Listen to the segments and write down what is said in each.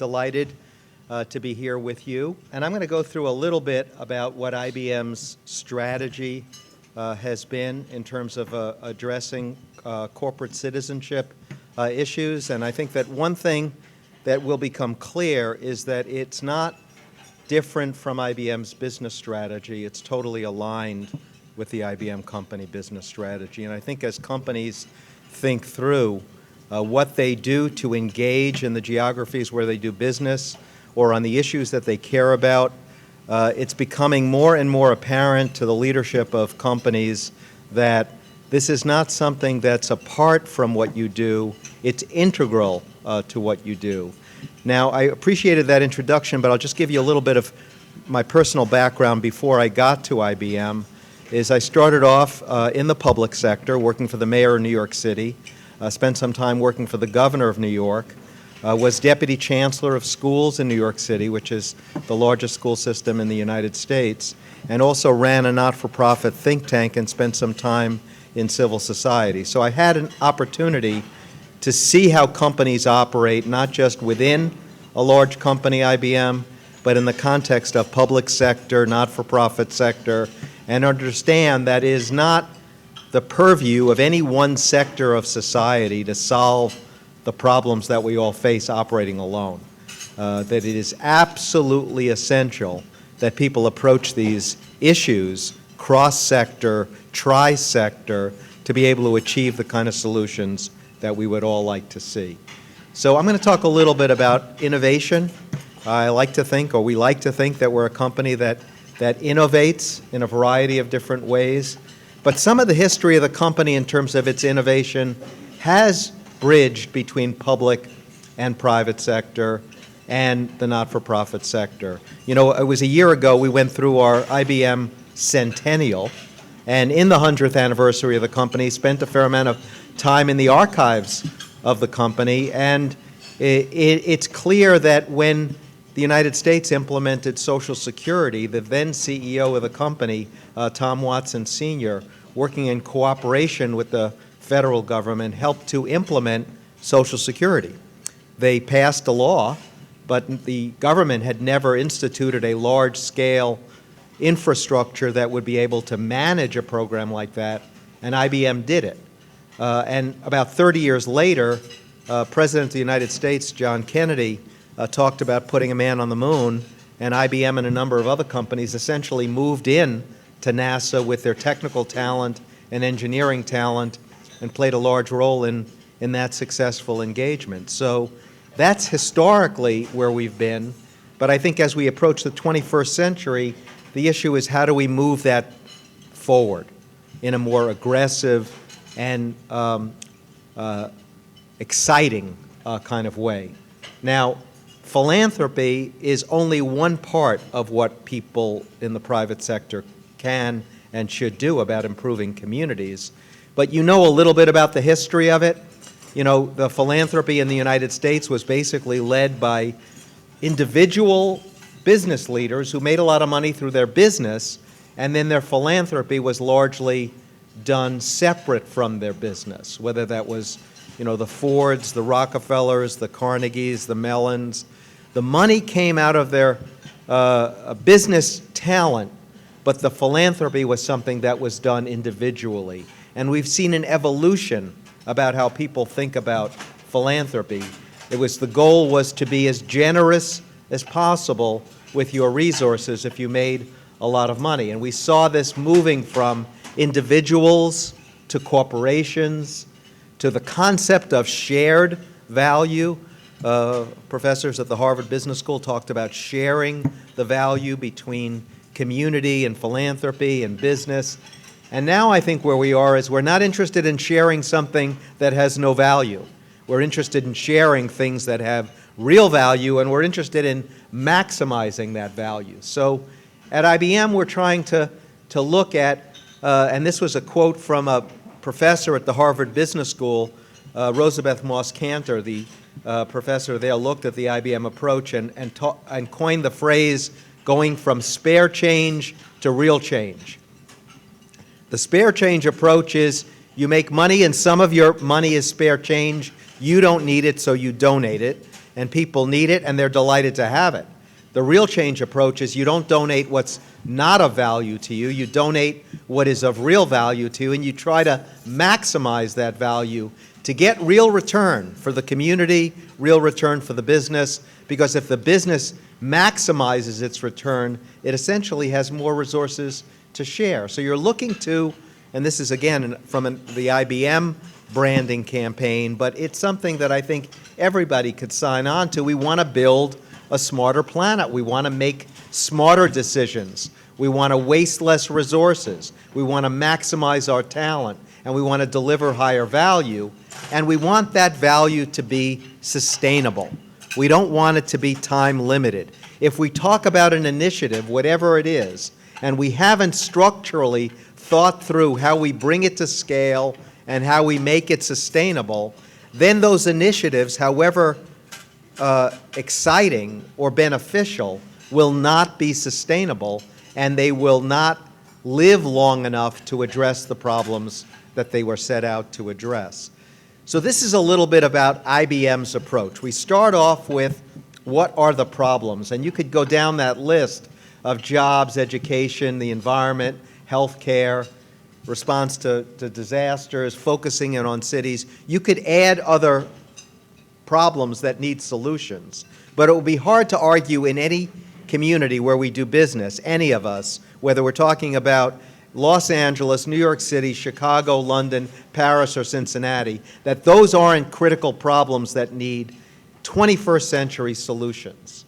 delighted to be here with you. And I'm going to go through a little bit about what IBM's strategy has been in terms of addressing corporate citizenship issues. And I think that one thing that will become clear is that it's not different from IBM's business strategy. It's totally aligned with the IBM company business strategy. And I think as companies think through what they do to engage in the geographies where they do business or on the issues that they care about, it's becoming more and more apparent to the leadership of companies that this is not something that's apart from what you do. It's integral to what you do. Now, I appreciated that introduction, but I'll just give you a little bit of my personal background before I got to IBM. I started off in the public sector, working for the mayor of New York City, spent some time working for the governor of New York, was deputy chancellor of schools in New York City, which is the largest school system in the United States, and also ran a not-for-profit think tank and spent some time in civil society. So I had an opportunity to see how companies operate, not just within a large company, IBM, but in the context of public sector, not-for-profit sector, and understand that it is not the purview of any one sector of society to solve the problems that we all face operating alone. That it is absolutely essential that people approach these issues cross-sector, tri-sector, to be able to achieve the kind of solutions that we would all like to see. So I'm going to talk a little bit about innovation. I like to think, or we like to think, that we're a company that innovates in a variety of different ways. But some of the history of the company in terms of its innovation has bridged between public and private sector and the not-for-profit sector. You know, it was a year ago we went through our IBM centennial, and in the 100th anniversary of the company, spent a fair amount of time in the archives of the company, and it's clear that when the United States implemented Social Security, the then CEO of the company, Tom Watson Sr., working in cooperation with the federal government, helped to implement Social Security. They passed a law, but the government had never instituted a large-scale infrastructure that would be able to manage a program like that, and IBM did it. And about 30 years later, President of the United States, John Kennedy, talked about putting a man on the moon, and IBM and a number of other companies essentially moved in to NASA with their technical talent and engineering talent and played a large role in that successful engagement. So that's historically where we've been, but I think as we approach the 21st century, the issue is how do we move that forward in a more aggressive and exciting kind of way. Now, philanthropy is only one part of what people in the private sector can and should do about improving communities. But you know a little bit about the history of it. You know, the philanthropy in the United States was basically led by individual business leaders who made a lot of money through their business, and then their philanthropy was largely done separate from their business, whether that was, you know, the Fords, the Rockefellers, the Carnegies, the Mellons. The money came out of their business talent, but the philanthropy was something that was done individually. And we've seen an evolution about how people think about philanthropy. The goal was to be as generous as possible with your resources if you made a lot of money. And we saw this moving from individuals to corporations to the concept of shared value. Professors at the Harvard Business School talked about sharing the value between community and philanthropy and business. And now I think where we are is we're not interested in sharing something that has no value. We're interested in sharing things that have real value, and we're interested in maximizing that value. So at IBM, we're trying to look at, and this was a quote from a professor at the Harvard Business School, Rosabeth Moss-Cantor, the professor there, looked at the IBM approach and coined the phrase going from spare change to real change. The spare change approach is you make money and some of your money is spare change. You don't need it, so you donate it. and people need it, and they're delighted to have it. The real change approach is you don't donate what's not of value to you. You donate what is of real value to you, and you try to maximize that value to get real return for the community, real return for the business, because if the business maximizes its return, it essentially has more resources to share. So you're looking to, and this is again from the IBM branding campaign, but it's something that I think everybody could sign on to. We want to build a smarter planet. We want to make smarter decisions. We want to waste less resources. We want to maximize our talent, and we want to deliver higher value, and we want that value to be sustainable. We don't want it to be time limited. If we talk about an initiative, whatever it is, and we haven't structurally thought through how we bring it to scale and how we make it sustainable, then those initiatives, however exciting or beneficial, will not be sustainable, and they will not live long enough to address the problems that they were set out to address. So this is a little bit about IBM's approach. We start off with what are the problems, and you could go down that list of jobs, education, the environment, healthcare, response to disasters, focusing in on cities. You could add other problems that need solutions, but it would be hard to argue in any community where we do business, any of us, whether we're talking about Los Angeles, New York City, Chicago, London, Paris, or Cincinnati, that those aren't critical problems that need 21st century solutions.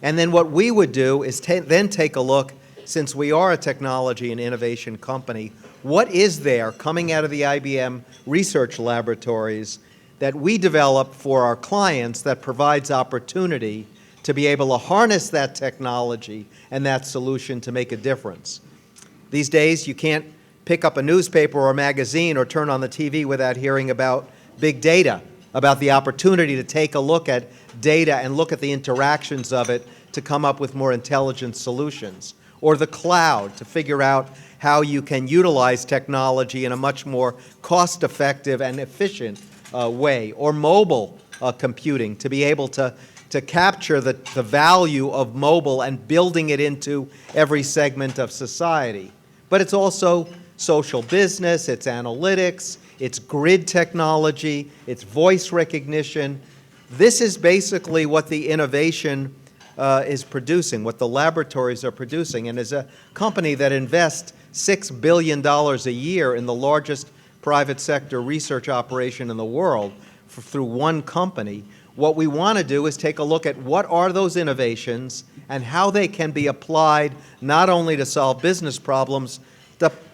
And then what we would do is then take a look, since we are a technology and innovation company, what is there coming out of the IBM research laboratories that we develop for our clients that provides opportunity to be able to harness that technology and that solution to make a difference. These days, you can't pick up a newspaper or a magazine or turn on the TV without hearing about big data, about the opportunity to take a look at data and look at the interactions of it to come up with more intelligent solutions. Or the cloud, to figure out how you can utilize technology in a much more cost-effective and efficient way. Or mobile computing, to be able to capture the value of mobile and building it into every segment of society. But it's also social business, it's analytics, it's grid technology, it's voice recognition. This is basically what the innovation is producing, what the laboratories are producing. And as a company that invests $6 billion a year in the largest private sector research operation in the world through one company, what we want to do is take a look at what are those innovations and how they can be applied not only to solve business problems,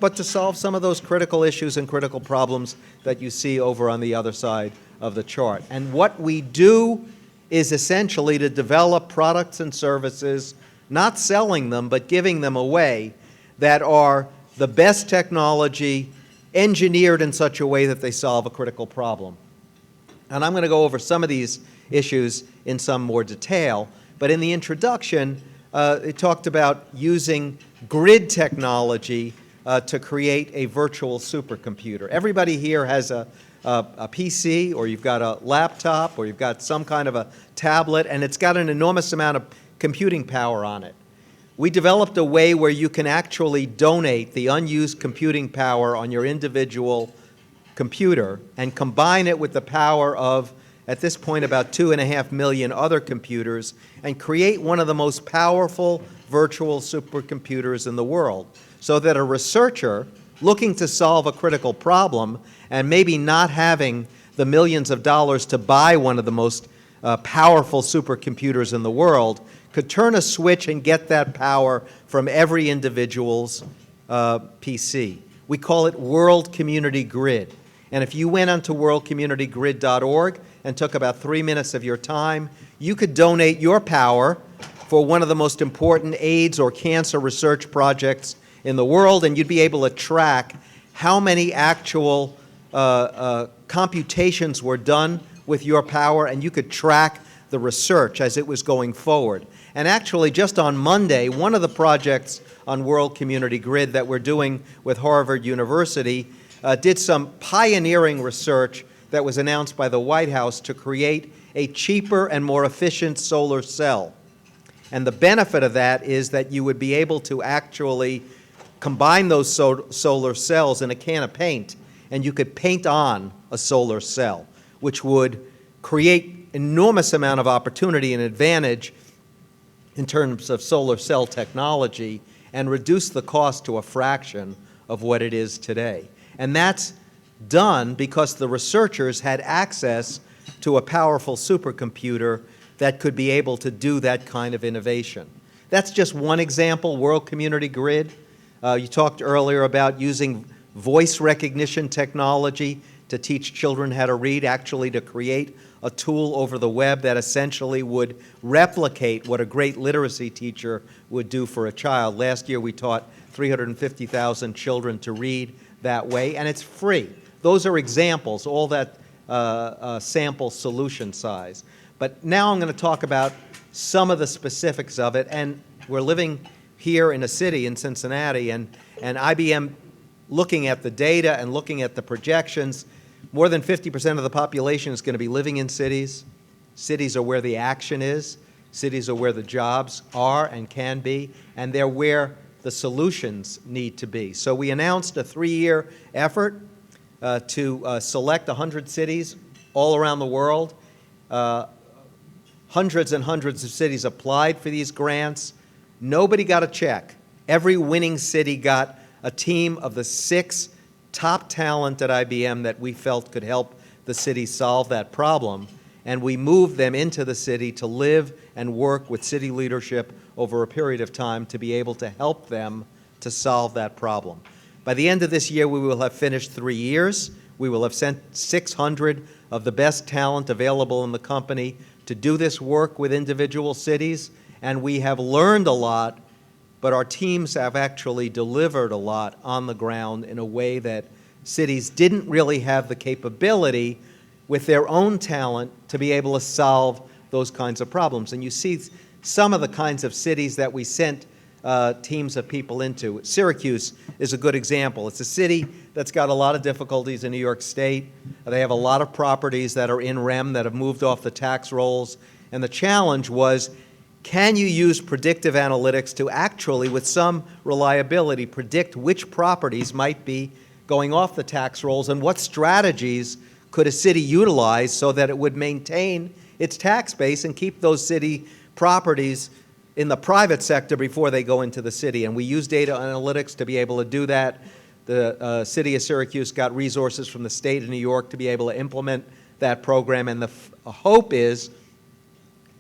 but to solve some of those critical issues and critical problems that you see over on the other side of the chart. And what we do is essentially to develop products and services, not selling them, but giving them away, that are the best technology engineered in such a way that they solve a critical problem. And I'm going to go over some of these issues in some more detail, but in the introduction, it talked about using grid technology to create a virtual supercomputer. Everybody here has a PC, or you've got a laptop, or you've got some kind of a tablet, and it's got an enormous amount of computing power on it. We developed a way where you can actually donate the unused computing power on your individual computer and combine it with the power of, at this point, about 2.5 million other computers and create one of the most powerful virtual supercomputers in the world, so that a researcher looking to solve a critical problem and maybe not having the millions of dollars to buy one of the most powerful supercomputers in the world could turn a switch and get that power from every individual's PC. We call it World Community Grid. And if you went onto worldcommunitygrid.org and took about 3 minutes of your time, you could donate your power for one of the most important AIDS or cancer research projects in the world, and you'd be able to track how many actual computations were done with your power, and you could track the research as it was going forward. And actually, just on Monday, one of the projects on World Community Grid that we're doing with Harvard University did some pioneering research that was announced by the White House to create a cheaper and more efficient solar cell. And the benefit of that is that you would be able to actually combine those solar cells in a can of paint, and you could paint on a solar cell, which would create enormous amount of opportunity and advantage in terms of solar cell technology and reduce the cost to a fraction of what it is today. And that's done because the researchers had access to a powerful supercomputer that could be able to do that kind of innovation. That's just one example, World Community Grid. You talked earlier about using voice recognition technology to teach children how to read, actually to create a tool over the web that essentially would replicate what a great literacy teacher would do for a child. Last year we taught 350,000 children to read that way, and it's free. Those are examples, all that sample solution size. But now I'm going to talk about some of the specifics of it, and we're living here in a city in Cincinnati, and IBM, looking at the data and looking at the projections, more than 50% of the population is going to be living in cities. Cities are where the action is. Cities are where the jobs are and can be, and they're where the solutions need to be. So we announced a 3-year effort to select 100 cities all around the world. Hundreds and hundreds of cities applied for these grants. Nobody got a check. Every winning city got a team of the 6 top talent at IBM that we felt could help the city solve that problem. And we moved them into the city to live and work with city leadership over a period of time to be able to help them to solve that problem. By the end of this year, we will have finished 3 years. We will have sent 600 of the best talent available in the company to do this work with individual cities, and we have learned a lot, but our teams have actually delivered a lot on the ground in a way that cities didn't really have the capability with their own talent to be able to solve those kinds of problems. And you see some of the kinds of cities that we sent teams of people into. Syracuse is a good example. It's a city that's got a lot of difficulties in New York State. They have a lot of properties that are in REM that have moved off the tax rolls. And the challenge was, can you use predictive analytics to actually, with some reliability, predict which properties might be going off the tax rolls, and what strategies could a city utilize so that it would maintain its tax base and keep those city properties in the private sector before they go into the city. And we use data analytics to be able to do that. The city of Syracuse got resources from the state of New York to be able to implement that program, and the hope is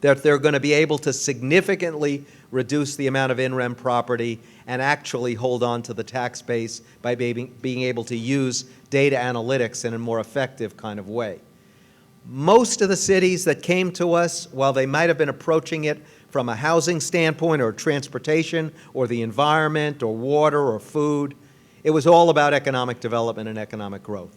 that they're going to be able to significantly reduce the amount of in-rem property and actually hold on to the tax base by being able to use data analytics in a more effective kind of way. Most of the cities that came to us, while they might have been approaching it from a housing standpoint or transportation or the environment or water or food, it was all about economic development and economic growth.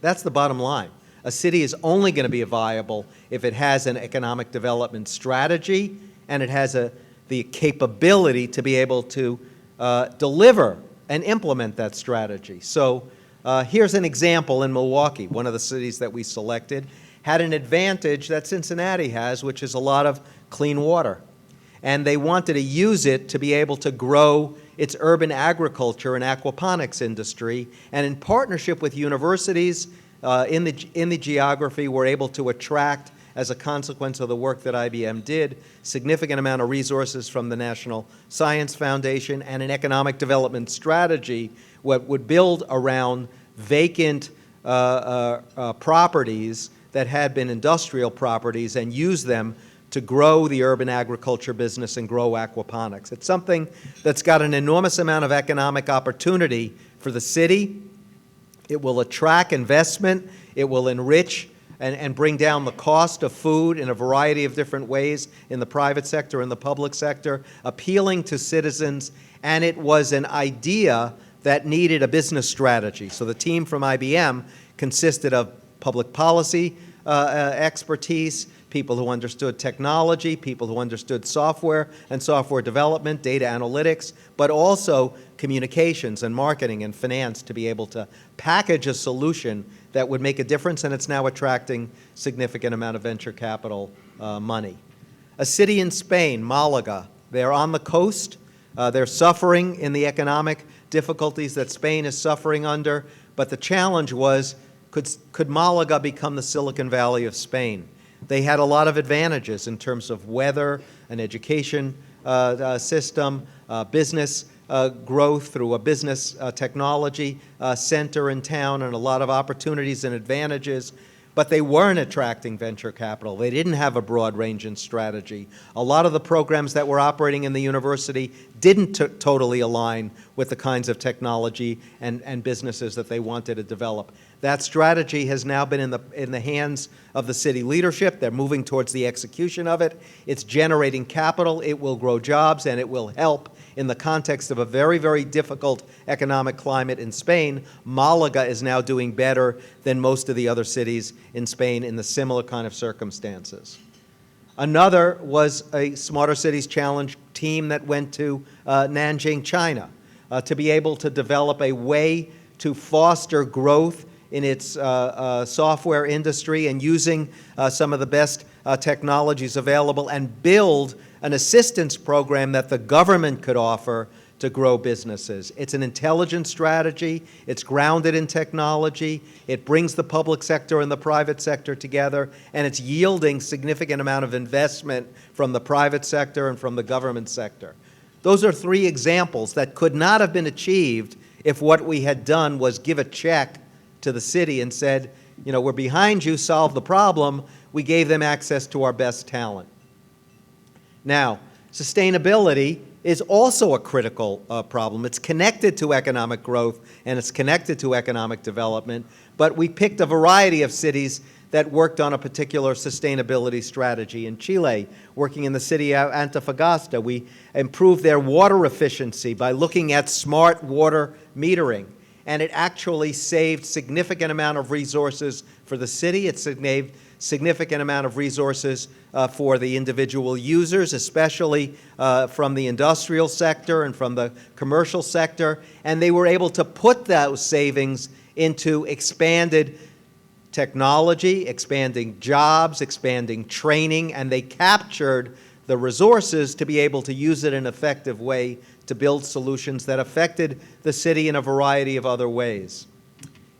That's the bottom line. A city is only going to be viable if it has an economic development strategy and it has the capability to be able to deliver and implement that strategy. So here's an example in Milwaukee, one of the cities that we selected, had an advantage that Cincinnati has, which is a lot of clean water. And they wanted to use it to be able to grow its urban agriculture and aquaponics industry. And in partnership with universities in the geography, we're able to attract, as a consequence of the work that IBM did, significant amount of resources from the National Science Foundation and an economic development strategy what would build around vacant properties that had been industrial properties and use them to grow the urban agriculture business and grow aquaponics. It's something that's got an enormous amount of economic opportunity for the city. It will attract investment. It will enrich and bring down the cost of food in a variety of different ways in the private sector and the public sector, appealing to citizens, and it was an idea that needed a business strategy. So the team from IBM consisted of public policy expertise, people who understood technology, people who understood software and software development, data analytics, but also communications and marketing and finance to be able to package a solution that would make a difference, and it's now attracting significant amount of venture capital money. A city in Spain, Malaga, they're on the coast. They're suffering in the economic difficulties that Spain is suffering under, but the challenge was, could Malaga become the Silicon Valley of Spain? They had a lot of advantages in terms of weather, an education system, business growth through a business technology center in town, and a lot of opportunities and advantages. But they weren't attracting venture capital. They didn't have a broad range and strategy. A lot of the programs that were operating in the university didn't totally align with the kinds of technology and businesses that they wanted to develop. That strategy has now been in the hands of the city leadership. They're moving towards the execution of it. It's generating capital. It will grow jobs, and it will help in the context of a very, very difficult economic climate in Spain. Malaga is now doing better than most of the other cities in Spain in the similar kind of circumstances. Another was a Smarter Cities Challenge team that went to Nanjing, China, to be able to develop a way to foster growth in its software industry and using some of the best technologies available, and build an assistance program that the government could offer to grow businesses. It's an intelligent strategy. It's grounded in technology. It brings the public sector and the private sector together, and it's yielding significant amount of investment from the private sector and from the government sector. Those are three examples that could not have been achieved if what we had done was give a check to the city and said, you know, we're behind you, solve the problem. We gave them access to our best talent. Now, sustainability is also a critical problem. It's connected to economic growth, and it's connected to economic development, but we picked a variety of cities that worked on a particular sustainability strategy. In Chile, working in the city of Antofagasta, we improved their water efficiency by looking at smart water metering, and it actually saved significant amount of resources for the city. It saved significant amount of resources for the individual users, especially from the industrial sector and from the commercial sector, and they were able to put those savings into expanded technology, expanding jobs, expanding training, and they captured the resources to be able to use it in an effective way to build solutions that affected the city in a variety of other ways.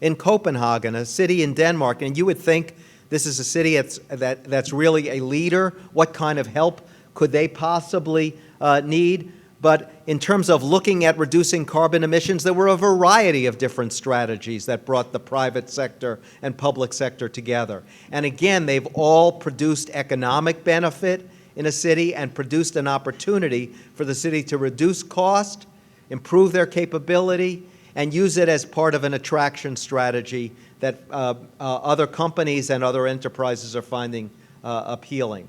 In Copenhagen, a city in Denmark, and you would think this is a city that's really a leader. What kind of help could they possibly need? But in terms of looking at reducing carbon emissions, there were a variety of different strategies that brought the private sector and public sector together. And again, they've all produced economic benefit in a city and produced an opportunity for the city to reduce cost, improve their capability, and use it as part of an attraction strategy that other companies and other enterprises are finding appealing.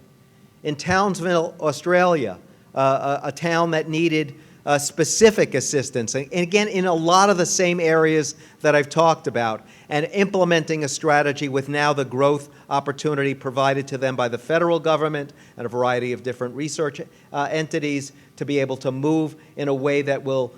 In Townsville, Australia, a town that needed specific assistance, and again, in a lot of the same areas that I've talked about, and implementing a strategy with now the growth opportunity provided to them by the federal government and a variety of different research entities to be able to move in a way that will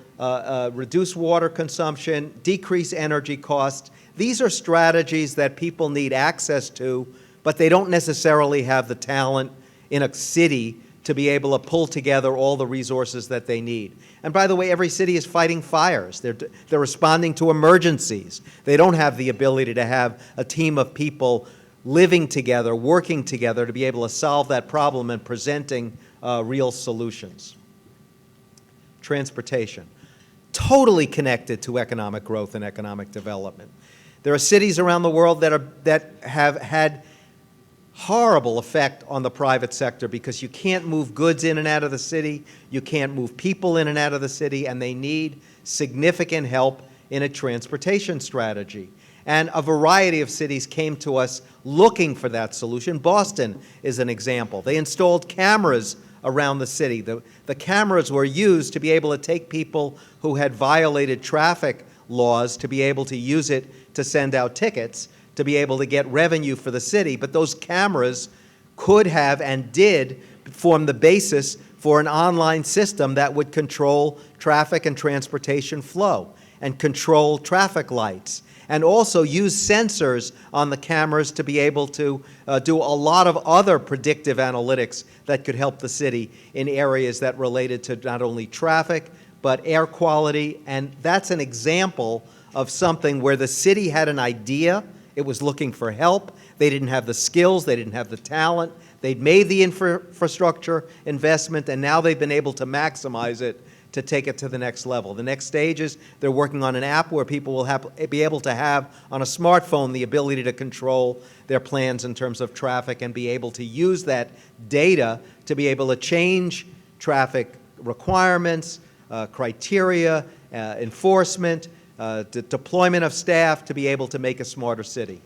reduce water consumption, decrease energy costs. These are strategies that people need access to, but they don't necessarily have the talent in a city to be able to pull together all the resources that they need. And by the way, every city is fighting fires. They're responding to emergencies. They don't have the ability to have a team of people living together, working together to be able to solve that problem and presenting real solutions. Transportation, totally connected to economic growth and economic development. There are cities around the world that have had horrible effect on the private sector because you can't move goods in and out of the city, you can't move people in and out of the city, and they need significant help in a transportation strategy. And a variety of cities came to us looking for that solution. Boston is an example. They installed cameras around the city. The cameras were used to be able to take people who had violated traffic laws to be able to use it to send out tickets, to be able to get revenue for the city. But those cameras could have and did form the basis for an online system that would control traffic and transportation flow and control traffic lights. and also use sensors on the cameras to be able to do a lot of other predictive analytics that could help the city in areas that related to not only traffic, but air quality. And that's an example of something where the city had an idea, it was looking for help, they didn't have the skills, they didn't have the talent, they'd made the infrastructure investment, and now they've been able to maximize it to take it to the next level. The next stage is they're working on an app where people will be able to have on a smartphone the ability to control their plans in terms of traffic and be able to use that data to be able to change traffic requirements, criteria, enforcement, deployment of staff to be able to make a smarter city.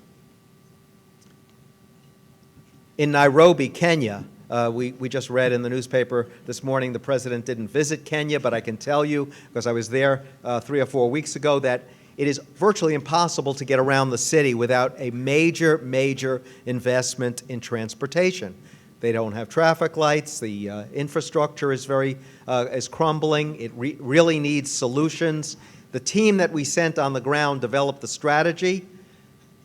In Nairobi, Kenya, we just read in the newspaper this morning the president didn't visit Kenya, but I can tell you, because I was there 3 or 4 weeks ago, that it is virtually impossible to get around the city without a major, major investment in transportation. They don't have traffic lights. The infrastructure is is crumbling. It really needs solutions. The team that we sent on the ground developed the strategy.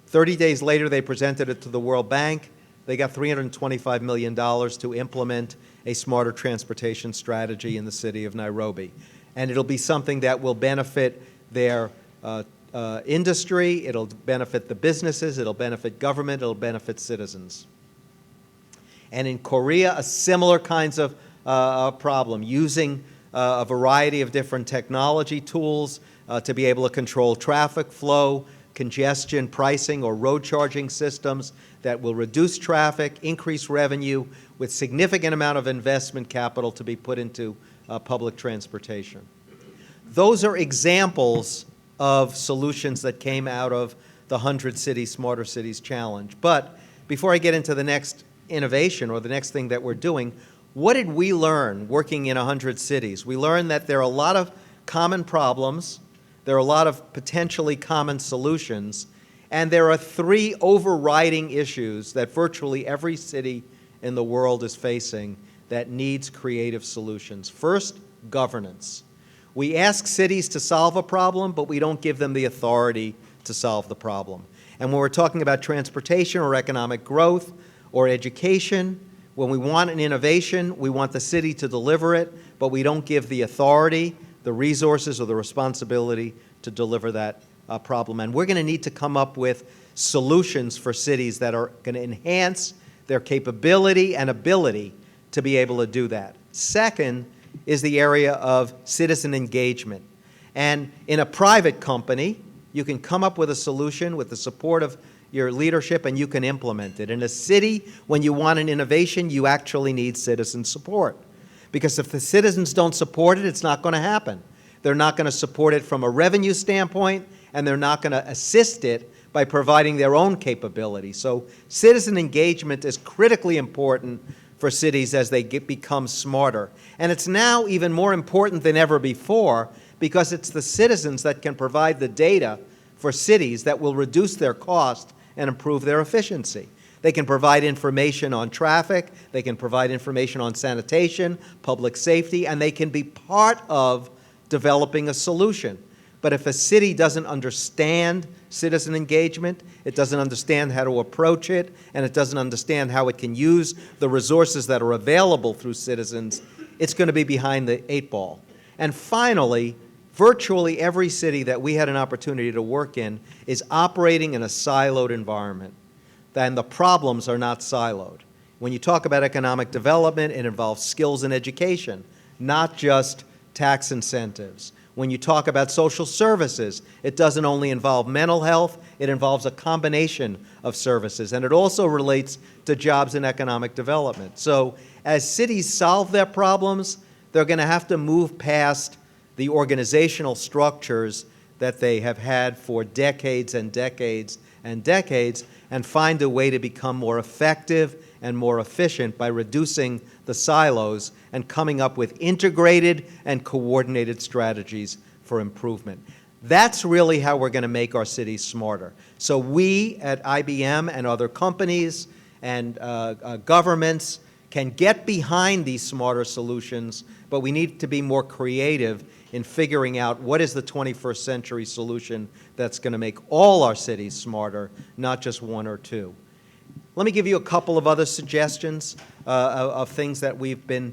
30 days later, they presented it to the World Bank. They got $325 million to implement a smarter transportation strategy in the city of Nairobi. And it'll be something that will benefit their industry, it'll benefit the businesses, it'll benefit government, it'll benefit citizens. And in Korea, a similar kinds of problem, using a variety of different technology tools to be able to control traffic flow, congestion pricing or road charging systems that will reduce traffic, increase revenue, with significant amount of investment capital to be put into public transportation. Those are examples of solutions that came out of the 100 Cities, Smarter Cities Challenge. But before I get into the next innovation or the next thing that we're doing, what did we learn working in 100 cities? We learned that there are a lot of common problems, there are a lot of potentially common solutions, and there are 3 overriding issues that virtually every city in the world is facing that needs creative solutions. First, governance. We ask cities to solve a problem, but we don't give them the authority to solve the problem. And when we're talking about transportation or economic growth or education, when we want an innovation, we want the city to deliver it, but we don't give the authority, the resources, or the responsibility to deliver that problem. And we're going to need to come up with solutions for cities that are going to enhance their capability and ability to be able to do that. Second is the area of citizen engagement. And in a private company, you can come up with a solution with the support of your leadership and you can implement it. In a city, when you want an innovation, you actually need citizen support. Because if the citizens don't support it, it's not going to happen. They're not going to support it from a revenue standpoint, and they're not going to assist it by providing their own capability. So citizen engagement is critically important for cities as they become smarter. And it's now even more important than ever before because it's the citizens that can provide the data for cities that will reduce their cost and improve their efficiency. They can provide information on traffic, they can provide information on sanitation, public safety, and they can be part of developing a solution. But if a city doesn't understand citizen engagement, it doesn't understand how to approach it, and it doesn't understand how it can use the resources that are available through citizens, it's going to be behind the 8 ball. And finally, virtually every city that we had an opportunity to work in is operating in a siloed environment. And the problems are not siloed. When you talk about economic development, it involves skills and education, not just tax incentives. When you talk about social services, it doesn't only involve mental health, it involves a combination of services. And it also relates to jobs and economic development. So as cities solve their problems, they're going to have to move past the organizational structures that they have had for decades and decades and decades and find a way to become more effective and more efficient by reducing the silos and coming up with integrated and coordinated strategies for improvement. That's really how we're going to make our cities smarter. So we at IBM and other companies and governments can get behind these smarter solutions but we need to be more creative in figuring out what is the 21st century solution that's going to make all our cities smarter, not just one or two. Let me give you a couple of other suggestions of things that we've been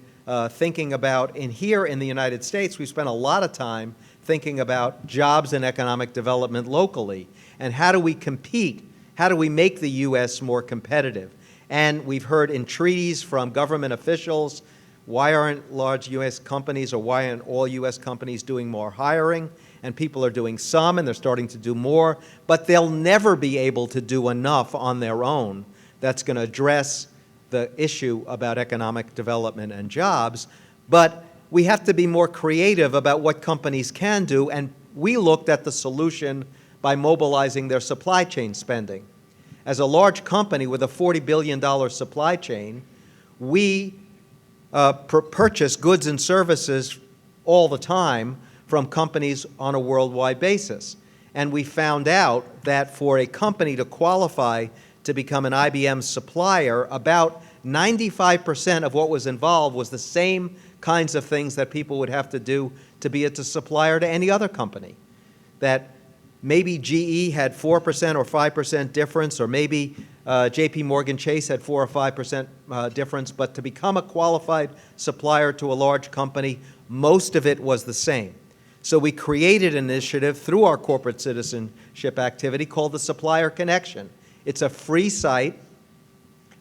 thinking about. Here in the United States, we've spent a lot of time thinking about jobs and economic development locally, and how do we compete? How do we make the U.S. more competitive? And we've heard entreaties from government officials, why aren't large U.S. companies, or why aren't all U.S. companies doing more hiring? And people are doing some, and they're starting to do more, but they'll never be able to do enough on their own that's going to address the issue about economic development and jobs. But we have to be more creative about what companies can do, and we looked at the solution by mobilizing their supply chain spending. As a large company with a $40 billion supply chain, we purchase goods and services all the time from companies on a worldwide basis. And we found out that for a company to qualify to become an IBM supplier, about 95% of what was involved was the same kinds of things that people would have to do to be a supplier to any other company. That maybe GE had 4% or 5% difference, or maybe JP Morgan Chase had 4 or 5% difference, but to become a qualified supplier to a large company, most of it was the same. So we created an initiative through our corporate citizenship activity called the Supplier Connection. It's a free site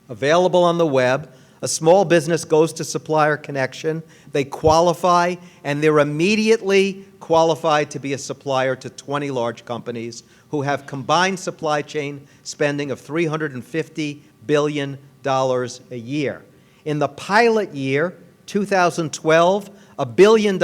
available on the web. A small business goes to Supplier Connection, they qualify, and they're immediately qualified to be a supplier to 20 large companies who have combined supply chain spending of $350 billion a year. In the pilot year, 2012, $1 billion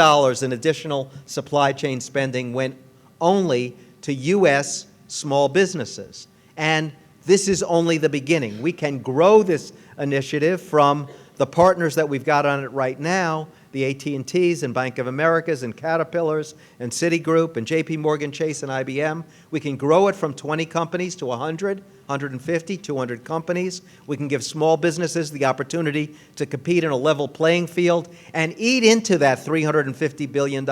in additional supply chain spending went only to U.S. small businesses. And this is only the beginning. We can grow this initiative from the partners that we've got on it right now, the AT&Ts and Bank of Americas and Caterpillars and Citigroup and JP Morgan Chase and IBM. We can grow it from 20 companies to 100, 150, 200 companies. We can give small businesses the opportunity to compete in a level playing field and eat into that $350 billion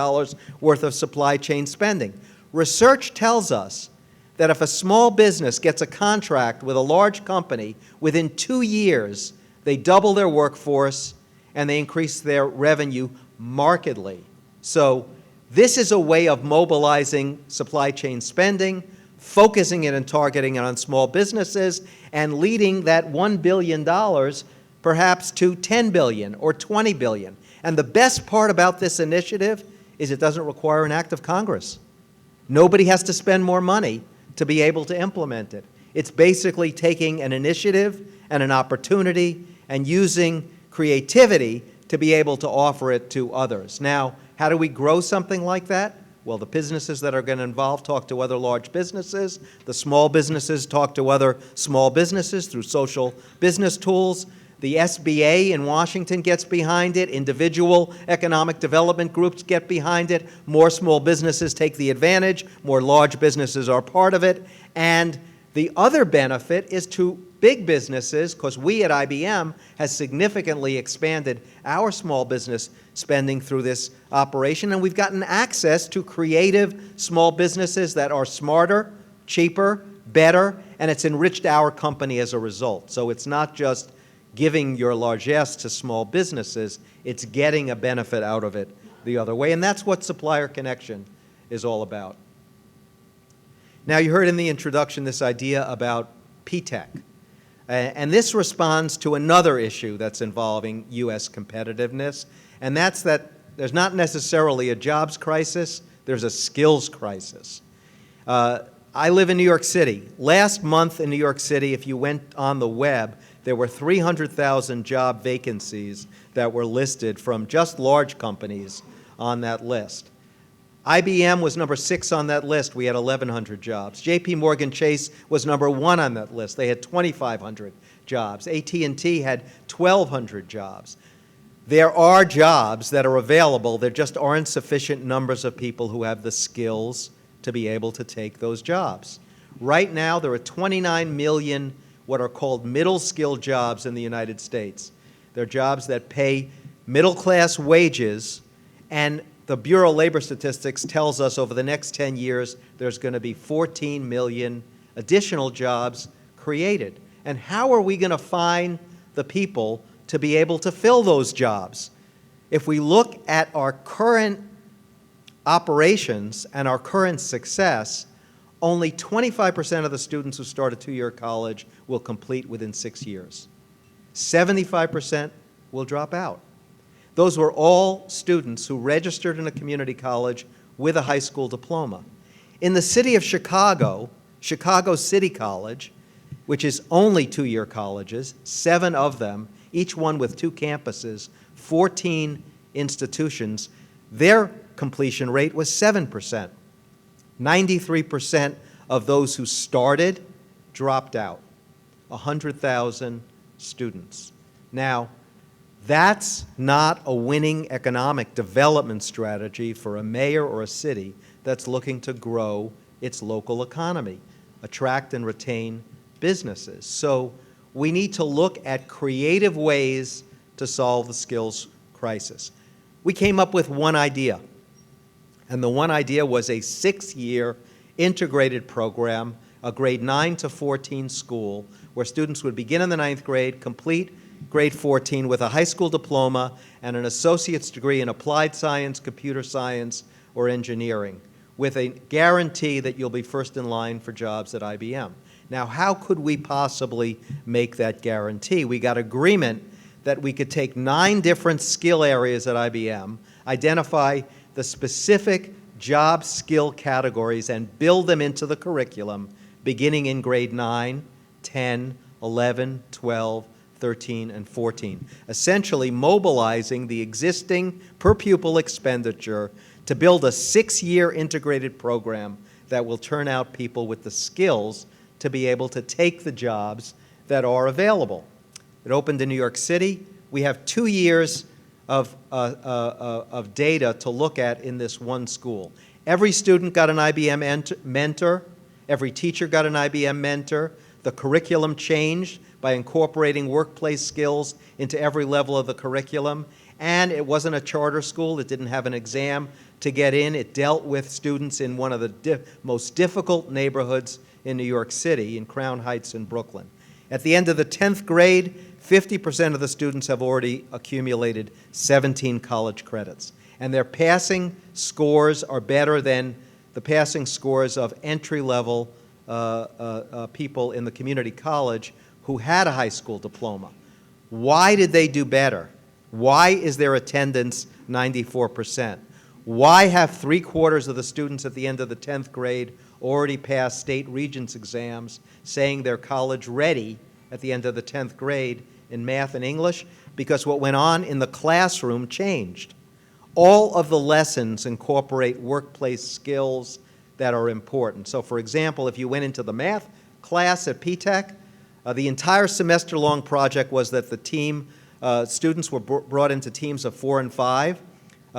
worth of supply chain spending. Research tells us that if a small business gets a contract with a large company, within 2 years, they double their workforce and they increase their revenue markedly. So this is a way of mobilizing supply chain spending, focusing it and targeting it on small businesses, and leading that $1 billion perhaps to $10 billion or $20 billion. And the best part about this initiative is it doesn't require an act of Congress. Nobody has to spend more money to be able to implement it. It's basically taking an initiative and an opportunity and using creativity to be able to offer it to others. Now, how do we grow something like that? Well, the businesses that are going to involve talk to other large businesses. The small businesses talk to other small businesses through social business tools. The SBA in Washington gets behind it. Individual economic development groups get behind it. More small businesses take the advantage. More large businesses are part of it. And the other benefit is to big businesses, because we at IBM has significantly expanded our small business spending through this operation, and we've gotten access to creative small businesses that are smarter, cheaper, better, and it's enriched our company as a result. So it's not just giving your largesse to small businesses, it's getting a benefit out of it the other way, and that's what Supplier Connection is all about. Now, you heard in the introduction this idea about P-TECH. And this responds to another issue that's involving U.S. competitiveness, and that's that there's not necessarily a jobs crisis, there's a skills crisis. I live in New York City. Last month in New York City, if you went on the web, there were 300,000 job vacancies that were listed from just large companies on that list. IBM was number 6 on that list. We had 1,100 jobs. JP Morgan Chase was number 1 on that list. They had 2,500 jobs. AT&T had 1,200 jobs. There are jobs that are available. There just aren't sufficient numbers of people who have the skills to be able to take those jobs. Right now, there are 29 million what are called middle-skill jobs in the United States. They're jobs that pay middle-class wages, and the Bureau of Labor Statistics tells us over the next 10 years there's going to be 14 million additional jobs created. And how are we going to find the people to be able to fill those jobs? If we look at our current operations and our current success, only 25% of the students who start a two-year college will complete within 6 years. 75% will drop out. Those were all students who registered in a community college with a high school diploma. In the city of Chicago, Chicago City College, which is only two-year colleges, 7 of them, each one with 2 campuses, 14 institutions, their completion rate was 7%. 93% of those who started dropped out. 100,000 students. Now, that's not a winning economic development strategy for a mayor or a city that's looking to grow its local economy, attract and retain businesses. So we need to look at creative ways to solve the skills crisis. We came up with one idea, and the one idea was a 6-year integrated program, a grade 9 to 14 school, where students would begin in the 9th grade, complete grade 14 with a high school diploma and an associate's degree in applied science, computer science, or engineering, with a guarantee that you'll be first in line for jobs at IBM. Now, how could we possibly make that guarantee? We got agreement that we could take 9 different skill areas at IBM, identify the specific job skill categories, and build them into the curriculum beginning in grade 9, 10, 11, 12, 13, and 14, essentially mobilizing the existing per pupil expenditure to build a 6-year integrated program that will turn out people with the skills to be able to take the jobs that are available. It opened in New York City. We have 2 years of data to look at in this one school. Every student got an IBM mentor. Every teacher got an IBM mentor. The curriculum changed by incorporating workplace skills into every level of the curriculum. And it wasn't a charter school. It didn't have an exam to get in. It dealt with students in one of the most difficult neighborhoods in New York City, in Crown Heights in Brooklyn. At the end of the 10th grade, 50% of the students have already accumulated 17 college credits. And their passing scores are better than the passing scores of entry-level people in the community college who had a high school diploma. Why did they do better? Why is their attendance 94%? Why have 3/4 of the students at the end of the 10th grade already passed state regents exams, saying they're college ready at the end of the 10th grade in math and English? Because what went on in the classroom changed. All of the lessons incorporate workplace skills that are important. So for example, if you went into the math class at P-TECH, the entire semester-long project was that the team, students were brought into teams of 4 and 5.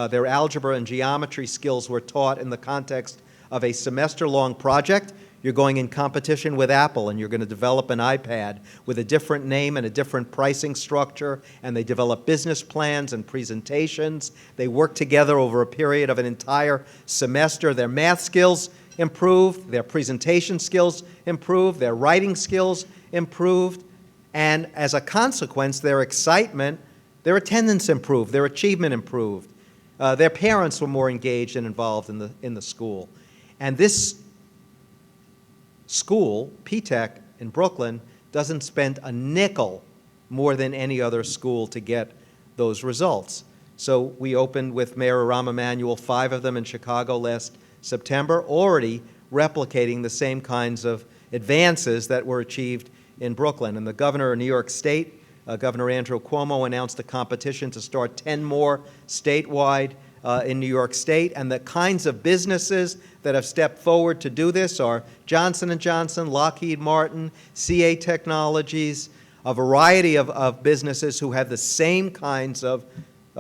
Their algebra and geometry skills were taught in the context of a semester-long project. You're going in competition with Apple, and you're going to develop an iPad with a different name and a different pricing structure, and they develop business plans and presentations. They work together over a period of an entire semester. Their math skills improved, their presentation skills improved, their writing skills improved, and as a consequence, their excitement, their attendance improved, their achievement improved. Their parents were more engaged and involved in the school. And this school, P-TECH in Brooklyn, doesn't spend a nickel more than any other school to get those results. So we opened with Mayor Rahm Emanuel 5 of them in Chicago last September, already replicating the same kinds of advances that were achieved in Brooklyn. And the governor of New York State, Governor Andrew Cuomo, announced a competition to start 10 more statewide in New York State, and the kinds of businesses that have stepped forward to do this are Johnson & Johnson, Lockheed Martin, CA Technologies, a variety of businesses who have the same kinds of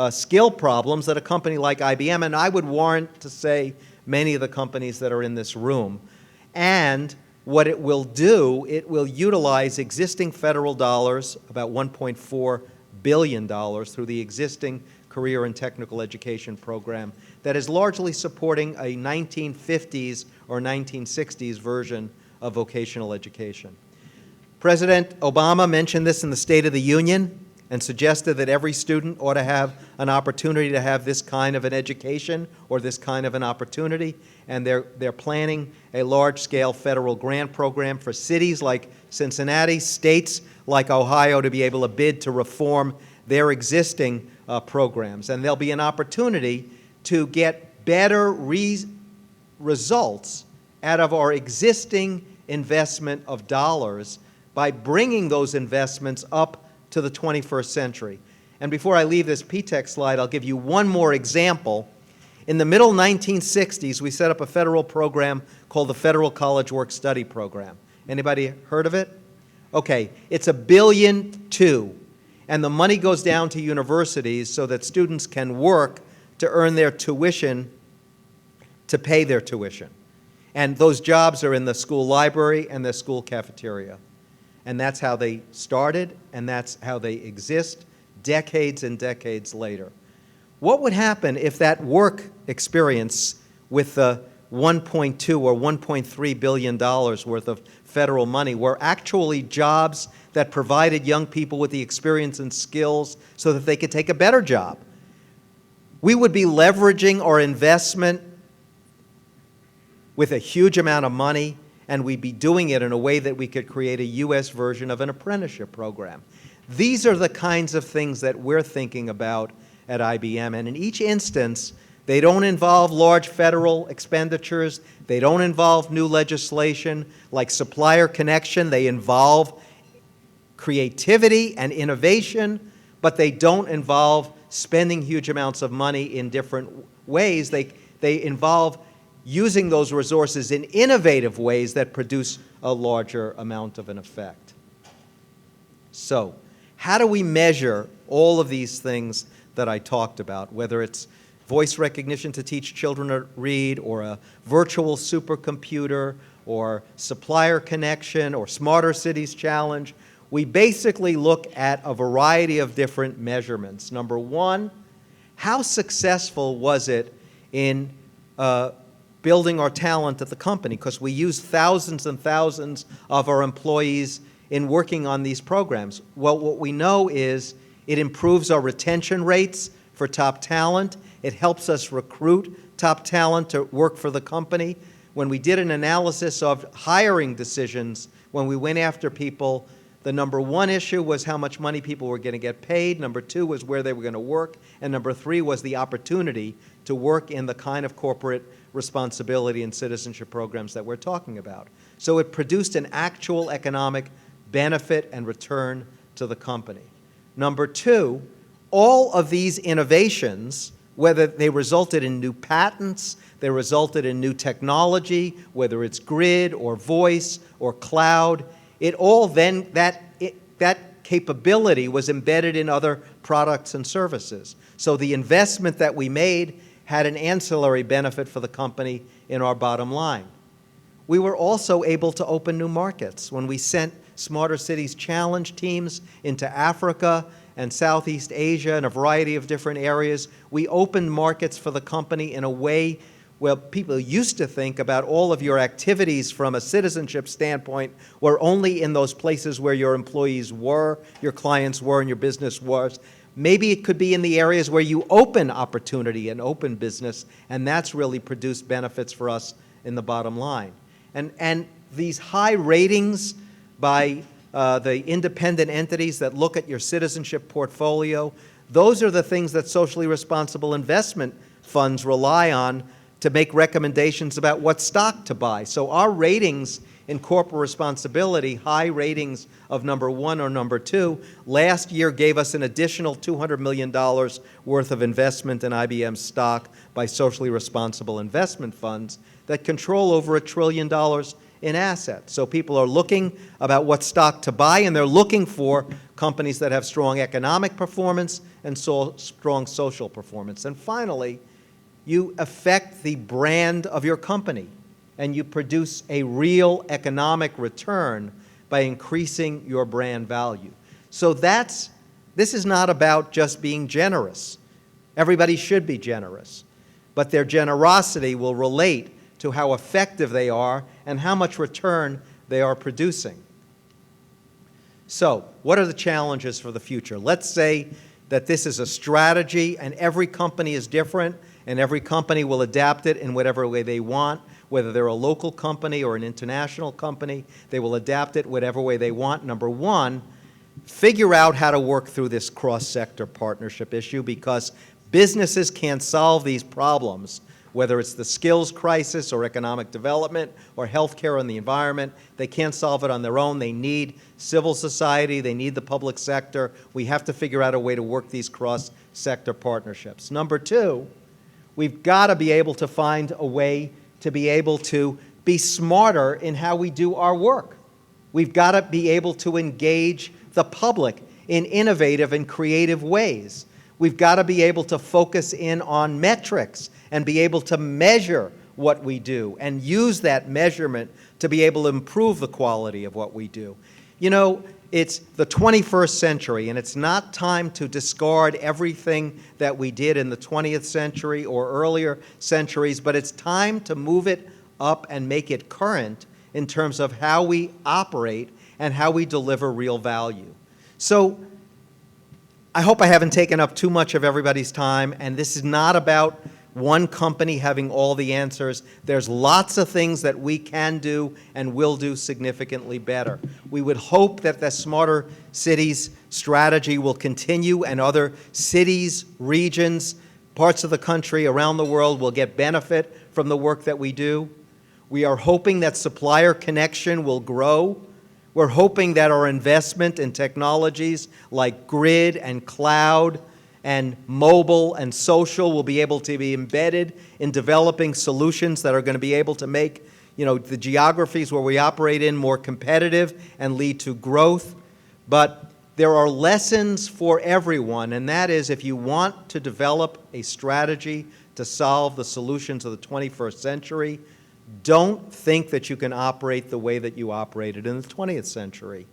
skill problems that a company like IBM, and I would warrant to say many of the companies that are in this room. And what it will do, it will utilize existing federal dollars, about $1.4 billion through the existing career and technical education program that is largely supporting a 1950s or 1960s version of vocational education. President Obama mentioned this in the State of the Union and suggested that every student ought to have an opportunity to have this kind of an education or this kind of an opportunity. And they're planning a large-scale federal grant program for cities like Cincinnati, states like Ohio to be able to bid to reform their existing programs. And there'll be an opportunity to get better results out of our existing investment of dollars by bringing those investments up to the 21st century. And before I leave this PTEC slide, I'll give you one more example. In the middle 1960s, we set up a federal program called the Federal College Work-Study Program. Anybody heard of it? Okay, it's $1.2 billion, and the money goes down to universities so that students can work to earn their tuition, to pay their tuition. And those jobs are in the school library and the school cafeteria. And that's how they started, and that's how they exist decades and decades later. What would happen if that work experience with the $1.2 or $1.3 billion worth of federal money were actually jobs that provided young people with the experience and skills so that they could take a better job? We would be leveraging our investment with a huge amount of money, and we'd be doing it in a way that we could create a U.S. version of an apprenticeship program. These are the kinds of things that we're thinking about at IBM, and in each instance, they don't involve large federal expenditures, they don't involve new legislation like Supplier Connection, they involve creativity and innovation, but they don't involve spending huge amounts of money in different ways. They involve using those resources in innovative ways that produce a larger amount of an effect. So, how do we measure all of these things that I talked about, whether it's voice recognition to teach children to read, or a virtual supercomputer, or Supplier Connection, or Smarter Cities Challenge? We basically look at a variety of different measurements. Number one, how successful was it in building our talent at the company? Because we use thousands and thousands of our employees in working on these programs. Well, what we know is it improves our retention rates for top talent. It helps us recruit top talent to work for the company. When we did an analysis of hiring decisions, when we went after people, the number one issue was how much money people were going to get paid. Number two was where they were going to work. And number three was the opportunity to work in the kind of corporate responsibility and citizenship programs that we're talking about. So it produced an actual economic benefit and return to the company. Number two, all of these innovations, whether they resulted in new patents, they resulted in new technology, whether it's grid or voice or cloud, it all then, that capability was embedded in other products and services. So the investment that we made had an ancillary benefit for the company in our bottom line. We were also able to open new markets. When we sent Smarter Cities Challenge teams into Africa and Southeast Asia and a variety of different areas, we opened markets for the company in a way where people used to think about all of your activities from a citizenship standpoint were only in those places where your employees were, your clients were, and your business was. Maybe it could be in the areas where you open opportunity and open business, and that's really produced benefits for us in the bottom line. And these high ratings by the independent entities that look at your citizenship portfolio, those are the things that socially responsible investment funds rely on to make recommendations about what stock to buy. So our ratings in corporate responsibility, high ratings of number one or number two, last year gave us an additional $200 million worth of investment in IBM stock by socially responsible investment funds that control over $1 trillion in assets. So people are looking about what stock to buy, and they're looking for companies that have strong economic performance and strong social performance. And finally, you affect the brand of your company, and you produce a real economic return by increasing your brand value. So that's This is not about just being generous. Everybody should be generous. But their generosity will relate to how effective they are and how much return they are producing. So, what are the challenges for the future? Let's say that this is a strategy and every company is different and every company will adapt it in whatever way they want. Whether they're a local company or an international company, they will adapt it whatever way they want. Number one, figure out how to work through this cross-sector partnership issue, because businesses can't solve these problems, whether it's the skills crisis or economic development or healthcare and the environment. They can't solve it on their own. They need civil society. They need the public sector. We have to figure out a way to work these cross-sector partnerships. Number two, we've got to be able to find a way to be able to be smarter in how we do our work. We've got to be able to engage the public in innovative and creative ways. We've got to be able to focus in on metrics and be able to measure what we do and use that measurement to be able to improve the quality of what we do. You know, it's the 21st century, and it's not time to discard everything that we did in the 20th century or earlier centuries, but it's time to move it up and make it current in terms of how we operate and how we deliver real value. So I hope I haven't taken up too much of everybody's time, and this is not about one company having all the answers. There's lots of things that we can do and will do significantly better. We would hope that the Smarter Cities strategy will continue and other cities, regions, parts of the country, around the world will get benefit from the work that we do. We are hoping that Supplier Connection will grow. We're hoping that our investment in technologies like grid and cloud and mobile and social will be able to be embedded in developing solutions that are going to be able to make, you know, the geographies where we operate in more competitive and lead to growth. But there are lessons for everyone, and that is, if you want to develop a strategy to solve the solutions of the 21st century, don't think that you can operate the way that you operated in the 20th century.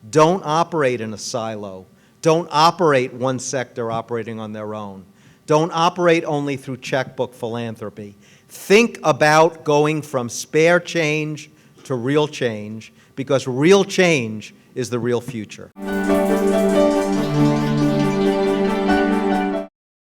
Don't operate in a silo. Don't operate one sector operating on their own. Don't operate only through checkbook philanthropy. Think about going from spare change to real change, because real change is the real future.